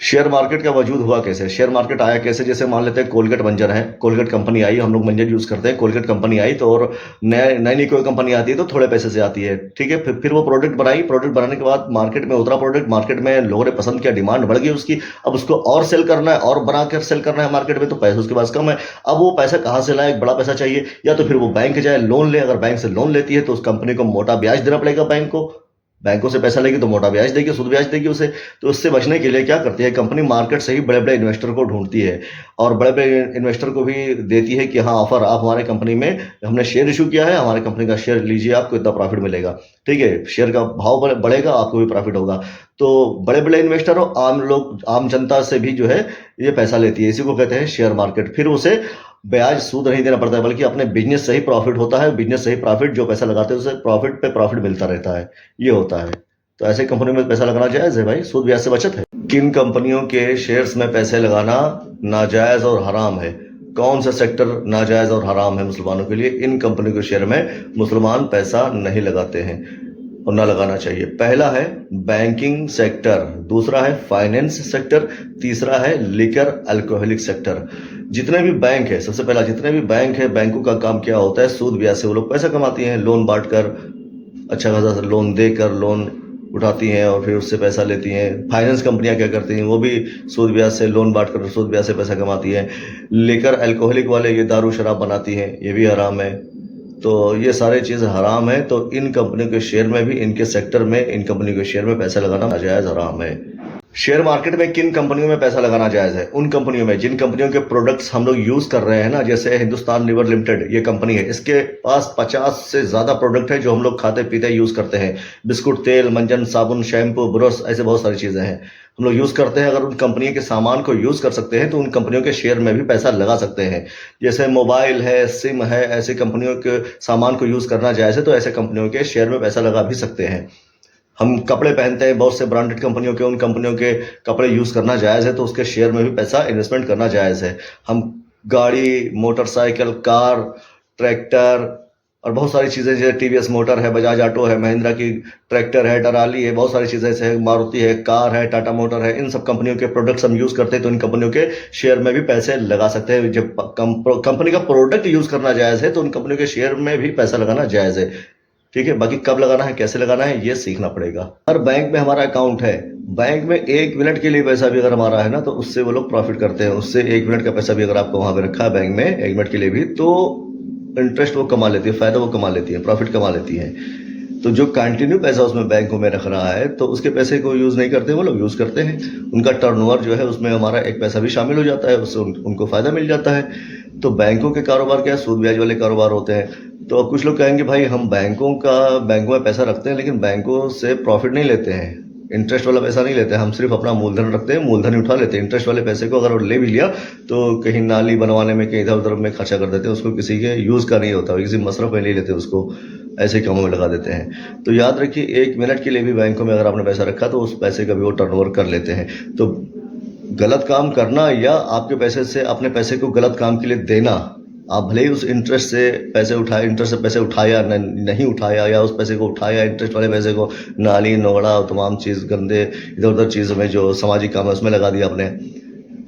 Share market का वजूद हुआ कैसे? शेयर मार्केट आया कैसे? जैसे मान लेते हैं कोलगेट मंजन है, कोलगेट कंपनी आई, हम लोग मंजन यूज करते हैं, कोलगेट कंपनी आई तो, और नई नई कोई कंपनी आती है तो थोड़े पैसे से आती है, ठीक है। फिर वो प्रोडक्ट बनाई, प्रोडक्ट बनाने के बाद मार्केट में उतरा प्रोडक्ट, मार्केट में लोगों ने पसंद किया, डिमांड बढ़ गई उसकी। अब उसको और सेल करना है और बनाकर सेल करना है मार्केट में, तो पैसे उसके पास कम है। अब वो पैसा कहाँ से लाए? बड़ा पैसा चाहिए, या तो फिर वो बैंक जाए लोन ले। अगर बैंक से लोन लेती है तो उस कंपनी को मोटा ब्याज देना पड़ेगा बैंक को। बैंकों से पैसा लेगी तो मोटा ब्याज देगी, सूद ब्याज देगी उसे। तो उससे बचने के लिए क्या करती है कंपनी? मार्केट से ही बड़े बड़े इन्वेस्टर को ढूंढती है, और बड़े बड़े इन्वेस्टर को भी देती है कि हाँ ऑफर, आप हमारे कंपनी में, हमने शेयर इशू किया है, हमारे कंपनी का शेयर लीजिए, आपको इतना प्रॉफिट मिलेगा, ठीक है। शेयर का भाव बढ़ेगा, आपको भी प्रॉफिट होगा। तो बड़े बड़े इन्वेस्टर और आम लोग, आम जनता से भी जो है ये पैसा लेती है। इसी को कहते हैं शेयर मार्केट। फिर उसे ब्याज सूद नहीं देना पड़ता है, बल्कि अपने बिजनेस से ही प्रॉफिट होता है। बिजनेस से ही प्रॉफिट, जो पैसा लगाते हैं उसे प्रॉफिट पे प्रॉफिट मिलता रहता है, ये होता है। तो ऐसे कंपनी में पैसा लगाना जायज है भाई, सूद ब्याज से बचत है। किन कंपनियों के शेयर्स में पैसे लगाना नाजायज और हराम है? कौन सा सेक्टर नाजायज और हराम है मुसलमानों के लिए? इन कंपनियों के शेयर में मुसलमान पैसा नहीं लगाते हैं और ना लगाना चाहिए। पहला है बैंकिंग सेक्टर, दूसरा है फाइनेंस सेक्टर, तीसरा है लिकर अल्कोहलिक सेक्टर। जितने भी बैंक है, सबसे पहला जितने भी बैंक है, बैंकों का काम क्या होता है? सूद ब्याज से वो लोग पैसा कमाती हैं, लोन बांटकर, अच्छा खासा लोन देकर लोन उठाती हैं और फिर उससे पैसा लेती हैं। फाइनेंस कंपनियां क्या करती हैं? वो भी सूद ब्याज से लोन बांटकर सूद ब्याज से पैसा कमाती हैं। लेकर अल्कोहलिक वाले ये दारू शराब बनाती हैं, ये भी हराम है। तो ये सारी चीज़ हराम है। तो इन कंपनियों के शेयर में भी, इनके सेक्टर में, इन कंपनियों के शेयर में पैसा लगाना नाजायज हराम है। शेयर मार्केट में किन कंपनियों में पैसा लगाना जायज है? उन कंपनियों में जिन कंपनियों के प्रोडक्ट्स हम लोग यूज कर रहे हैं ना, जैसे हिंदुस्तान लीवर लिमिटेड ये कंपनी है, इसके पास 50 से ज्यादा प्रोडक्ट है जो हम लोग खाते पीते यूज करते हैं। बिस्कुट, तेल, मंजन, साबुन, शैम्पू, ब्रश, ऐसे बहुत सारी चीजें हैं हम लोग यूज करते हैं। अगर उन कंपनी के सामान को यूज कर सकते हैं तो उन कंपनियों के शेयर में भी पैसा लगा सकते हैं। जैसे मोबाइल है, सिम है, ऐसे कंपनियों के सामान को यूज करना जायज है, तो ऐसे कंपनियों के शेयर में पैसा लगा भी सकते हैं। हम कपड़े पहनते हैं, बहुत से ब्रांडेड कंपनियों के, उन कंपनियों के कपड़े यूज करना जायज है, तो उसके शेयर में भी पैसा इन्वेस्टमेंट करना जायज है। हम गाड़ी, मोटरसाइकिल, कार, ट्रैक्टर और बहुत सारी चीजें, जैसे टीवीएस मोटर है, बजाज ऑटो है, महिंद्रा की ट्रैक्टर है, टराली है, बहुत सारी चीजें जैसे मारुति है, कार है, टाटा मोटर है, इन सब कंपनियों के प्रोडक्ट्स हम यूज करते हैं, तो इन कंपनियों के शेयर में भी पैसे लगा सकते हैं। जब कंपनी का प्रोडक्ट यूज करना जायज है तो उन कंपनियों के शेयर में भी पैसा लगाना जायज है, ठीक है। बाकी कब लगाना है, कैसे लगाना है, ये सीखना पड़ेगा। हर बैंक में हमारा अकाउंट है, बैंक में 1 मिनट के लिए पैसा भी अगर हमारा है ना, तो उससे वो लोग प्रॉफिट करते हैं। उससे 1 मिनट का पैसा भी अगर आपको वहां पे रखा है बैंक में 1 मिनट के लिए भी, तो इंटरेस्ट वो कमा लेती है, फायदा वो कमा लेती है, प्रॉफिट कमा लेती है। तो जो कंटिन्यू पैसा उसमें बैंकों में रख रहा है, तो उसके पैसे को यूज नहीं करते, वो लोग यूज करते हैं। उनका टर्नओवर जो है उसमें हमारा एक पैसा भी शामिल हो जाता है, उससे उनको फायदा मिल जाता है। तो बैंकों के कारोबार क्या है? सूद ब्याज वाले कारोबार होते हैं। तो अब कुछ लोग कहेंगे भाई हम बैंकों में पैसा रखते हैं लेकिन बैंकों से प्रॉफिट नहीं लेते हैं, इंटरेस्ट वाला पैसा नहीं लेते हैं, हम सिर्फ अपना मूलधन रखते हैं, मूलधन ही उठा लेते हैं। इंटरेस्ट वाले पैसे को अगर ले भी लिया तो कहीं नाली बनवाने में, कहीं इधर उधर में खर्चा कर देते हैं, उसको किसी के यूज का नहीं होता, किसी मसरफ में नहीं लेते, उसको ऐसे कामों में लगा देते हैं। तो याद रखिए 1 मिनट के लिए भी बैंकों में अगर आपने पैसा रखा तो उस पैसे का भी वो टर्नओवर कर लेते हैं। तो गलत काम करना या आपके पैसे से अपने पैसे को गलत काम के लिए देना, आप भले ही उस इंटरेस्ट से पैसे उठाए, इंटरेस्ट से पैसे उठाया नहीं उठाया, या उस पैसे को उठाया, इंटरेस्ट वाले पैसे को नाली नोड़ा और तमाम चीज़, गंदे इधर उधर चीज़ में जो सामाजिक काम है उसमें लगा दिया आपने,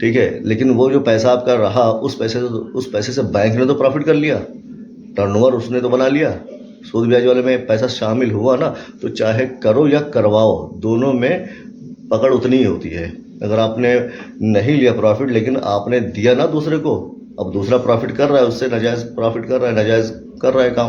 ठीक है। लेकिन वो जो पैसा आपका रहा, उस पैसे से बैंक ने तो प्रॉफिट कर लिया, टर्नओवर उसने तो बना लिया। सूद ब्याज वाले में पैसा शामिल हुआ ना, तो चाहे करो या करवाओ, दोनों में पकड़ उतनी ही होती है। अगर आपने नहीं लिया प्रॉफिट लेकिन आपने दिया ना दूसरे को, अब दूसरा प्रॉफिट कर रहा है, उससे नाजायज प्रॉफिट कर रहा है, नाजायज कर रहा है काम,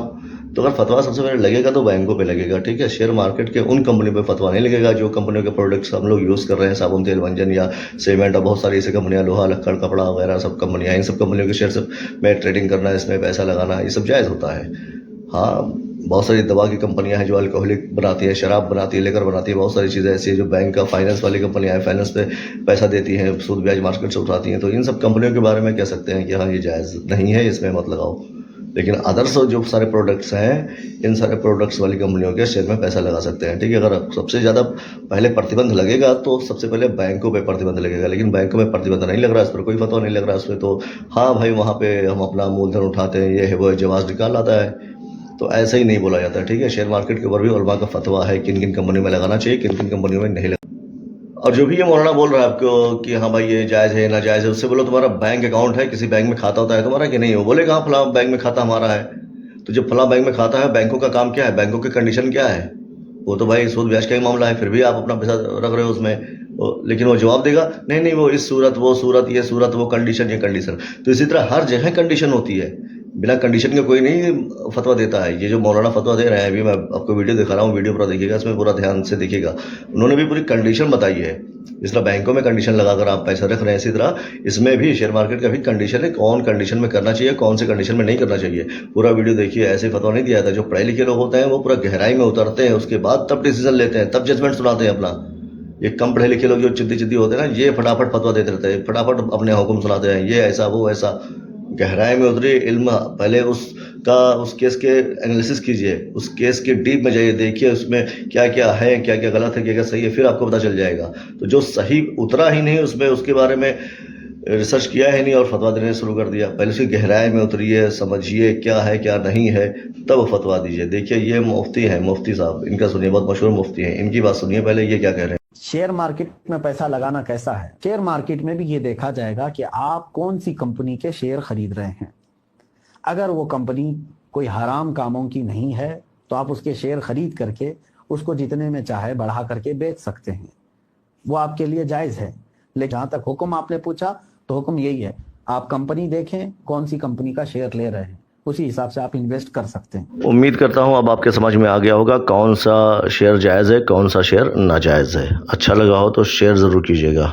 तो अगर फतवा सबसे पहले लगेगा तो बैंकों पे लगेगा, ठीक है। शेयर मार्केट के उन कंपनी पे फतवा नहीं लगेगा जो कंपनियों के प्रोडक्ट्स हम लोग यूज़ कर रहे हैं, साबुन, तेल, मंजन या सीमेंट और बहुत सारी ऐसी कंपनियां, लोहा लक्कड़, कपड़ा वगैरह सब कंपनियां, इन सब कंपनियों के शेयर में ट्रेडिंग करना, इसमें पैसा लगाना, ये सब जायज़ होता है। हाँ, बहुत सारी दवा की कंपनियां हैं जो अल्कोहलिक बनाती है, शराब बनाती है, लेकर बनाती है, बहुत सारी चीज़ें ऐसी है जो बैंक का, फाइनेंस वाली कंपनियां हैं, फाइनेंस पे पैसा देती हैं, सूद ब्याज मार्केट से उठाती हैं। तो इन सब कंपनियों के बारे में कह सकते हैं कि हाँ ये जायज़ नहीं है, इसमें मत लगाओ। लेकिन अदर्स जो सारे प्रोडक्ट्स हैं, इन सारे प्रोडक्ट्स वाली कंपनियों के शेयर में पैसा लगा सकते हैं, ठीक है। अगर सबसे ज़्यादा पहले प्रतिबंध लगेगा तो सबसे पहले बैंकों पे प्रतिबंध लगेगा, लेकिन बैंकों में प्रतिबंध नहीं लग रहा, इस पर कोई फतवा नहीं लग रहा इस पर, तो हाँ भाई वहाँ पे हम अपना मूलधन उठाते हैं, ये है वो जवाब निकाल आता है, तो ऐसा ही नहीं बोला जाता, ठीक है। शेयर मार्केट के ऊपर भी उलमा का फतवा है किन किन कंपनियों में लगाना चाहिए, किन किन कंपनियों में नहीं लगाना। और जो भी ये मौलाना बोल रहा है आपको कि हाँ भाई ये जायज़ है नाजायज़ है, उससे बोलो तुम्हारा बैंक अकाउंट है, किसी बैंक में खाता होता है तुम्हारा कि नहीं? वो बोलेगा हाँ फलां बैंक में खाता हमारा है। तो जब फलां बैंक में खाता है, बैंकों का काम क्या है, बैंकों की कंडीशन क्या है? वो तो भाई सूद ब्याज का ही मामला है, फिर भी आप अपना पैसा रख रहे हो उसमें। लेकिन वो जवाब देगा नहीं नहीं वो इस सूरत वो सूरत ये सूरत वो कंडीशन ये कंडीशन। तो इसी तरह हर जगह कंडीशन होती है, बिना कंडीशन के कोई नहीं फतवा देता है। ये जो मौलाना फतवा दे रहे हैं, अभी मैं आपको वीडियो दिखा रहा हूँ, वीडियो पूरा देखिएगा, इसमें पूरा ध्यान से देखिएगा। उन्होंने भी पूरी कंडीशन बताई है। जिस तरह बैंकों में कंडीशन लगाकर आप पैसा रख रहे हैं, इसी तरह इसमें भी शेयर मार्केट का भी कंडीशन है, कौन कंडीशन में करना चाहिए, कौन से कंडीशन में नहीं करना चाहिए। पूरा वीडियो देखिए, ऐसे फतवा नहीं दिया था। जो पढ़े लिखे लोग होते हैं वो पूरा गहराई में उतरते हैं, उसके बाद तब डिसीजन लेते हैं, तब जजमेंट सुनाते हैं अपना। ये कम पढ़े लिखे लोग जो चिद्दी होते हैं ना, ये फटाफट फतवा देते रहते हैं, फटाफट अपने हुक्म सुनाते हैं, ये ऐसा वो ऐसा। गहराई में उतरिए, इल्म पहले उसका उस केस के एनालिसिस कीजिए, उस केस के डीप में जाइए, देखिए उसमें क्या क्या है, क्या क्या गलत है, क्या क्या सही है, फिर आपको पता चल जाएगा। तो जो सही उतरा ही नहीं उसमें, उसके बारे में रिसर्च किया ही नहीं और फतवा देने शुरू कर दिया, पहले उसकी गहराई में उतरिए, समझिए क्या है क्या नहीं है, तब फतवा दीजिए। देखिए ये मुफ्ती हैं, मुफ्ती साहब, इनका सुनिए, बहुत मशहूर मुफ्ती हैं, इनकी बात सुनिए पहले ये क्या कह रहे हैं। शेयर मार्केट में पैसा लगाना कैसा है? शेयर मार्केट में भी ये देखा जाएगा कि आप कौन सी कंपनी के शेयर खरीद रहे हैं। अगर वो कंपनी कोई हराम कामों की नहीं है तो आप उसके शेयर खरीद करके उसको जितने में चाहे बढ़ा करके बेच सकते हैं, वो आपके लिए जायज़ है। लेकिन जहाँ तक हुक्म आपने पूछा तो हुक्म यही है, आप कंपनी देखें कौन सी कंपनी का शेयर ले रहे हैं, उसी हिसाब से आप इन्वेस्ट कर सकते हैं। उम्मीद करता हूँ अब आपके समझ में आ गया होगा कौन सा शेयर जायज़ है, कौन सा शेयर नाजायज़ है। अच्छा लगा हो तो शेयर ज़रूर कीजिएगा।